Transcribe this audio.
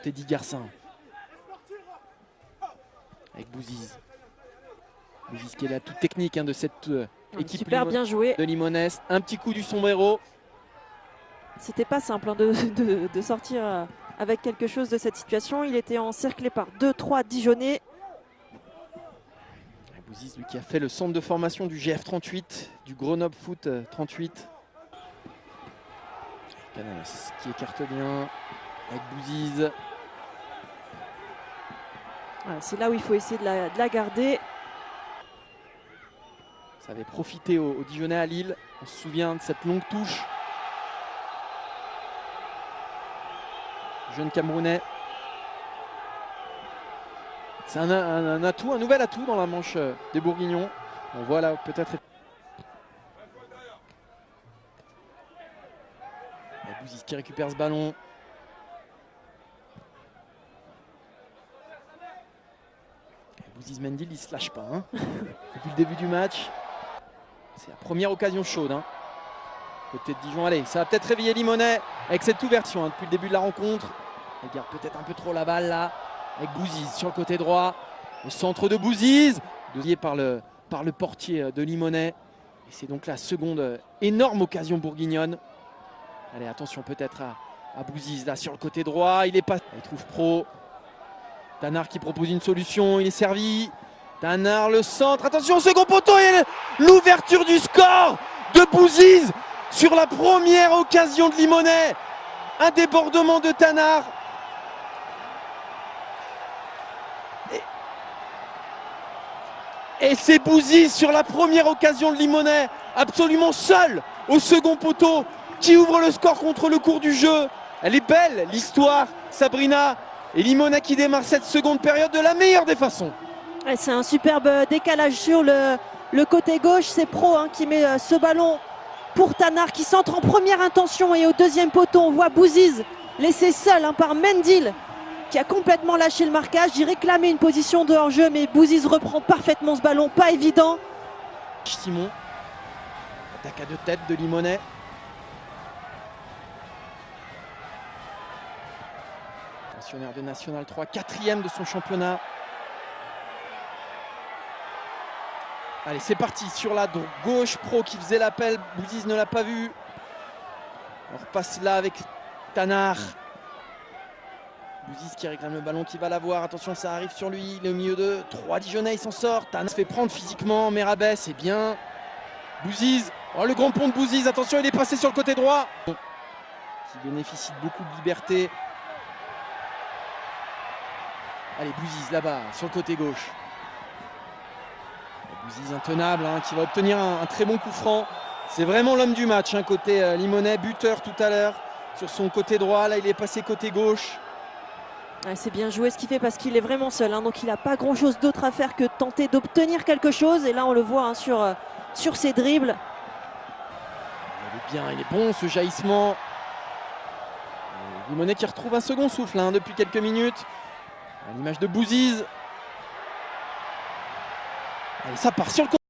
Teddy Garcin. Avec Bouziz. Bouziz qui est la toute technique de cette équipe super bien joué de Limonest. Un petit coup du sombrero. C'était pas simple de sortir avec quelque chose de cette situation. Il était encerclé par 2-3 Dijonais. Bouziz, lui qui a fait le centre de formation du GF 38, du Grenoble Foot 38. Canales qui écarte bien avec Bouziz. Voilà, c'est là où il faut essayer de la garder. Ça avait profité aux Dijonais à Lille. On se souvient de cette longue touche. Jeune Camerounais. C'est un atout, un nouvel atout dans la manche des Bourguignons. On voit là peut-être. Bouziz qui récupère ce ballon. Bouziz Mendil, il ne se lâche pas depuis le début du match. C'est la première occasion chaude. Côté de Dijon, allez, ça va peut-être réveiller Limonest avec cette ouverture depuis le début de la rencontre. Il garde peut-être un peu trop la balle là. Avec Bouziz sur le côté droit. Le centre de Bouziz. Deuxième par le portier de Limonest. Et c'est donc la seconde énorme occasion bourguignonne. Allez, attention peut-être à Bouziz là sur le côté droit. Il est pas. Il trouve Pro. Tanard qui propose une solution. Il est servi. Tanard, le centre. Attention, second poteau. Et l'ouverture du score de Bouziz sur la première occasion de Limonest. Un débordement de Tanard. Et c'est Bouziz sur la première occasion de Limonest, absolument seul au second poteau, qui ouvre le score contre le cours du jeu. Elle est belle, l'histoire, Sabrina. Et Limonest qui démarre cette seconde période de la meilleure des façons. C'est un superbe décalage sur le côté gauche. C'est Pro qui met ce ballon pour Tanard qui centre en première intention. Et au deuxième poteau, on voit Bouziz laissé seul par Mendil, qui a complètement lâché le marquage. Il réclamait une position de hors-jeu, mais Bouziz reprend parfaitement ce ballon, pas évident. Simon, attaque à deux têtes de Limonest. Pensionnaire de National 3, quatrième de son championnat. Allez, c'est parti sur la gauche, Pro qui faisait l'appel, Bouziz ne l'a pas vu. On repasse là avec Tanard. Bouziz qui réclame le ballon, qui va l'avoir. Attention, ça arrive sur lui. Le milieu de 3 Dijonais, il s'en sort. Tanard se fait prendre physiquement. Merabet, c'est bien. Bouziz. Oh, le grand pont de Bouziz. Attention, il est passé sur le côté droit. Qui bénéficie de beaucoup de liberté. Allez, Bouziz là-bas, sur le côté gauche. Bouziz intenable, qui va obtenir un très bon coup franc. C'est vraiment l'homme du match, côté Limonest. Buteur tout à l'heure sur son côté droit. Là, il est passé côté gauche. C'est bien joué ce qu'il fait parce qu'il est vraiment seul. Donc il n'a pas grand-chose d'autre à faire que de tenter d'obtenir quelque chose. Et là, on le voit sur ses dribbles. Il est bien, il est bon ce jaillissement. Limonest qui retrouve un second souffle depuis quelques minutes. À l'image de Bouziz. Allez, ça part sur le côté.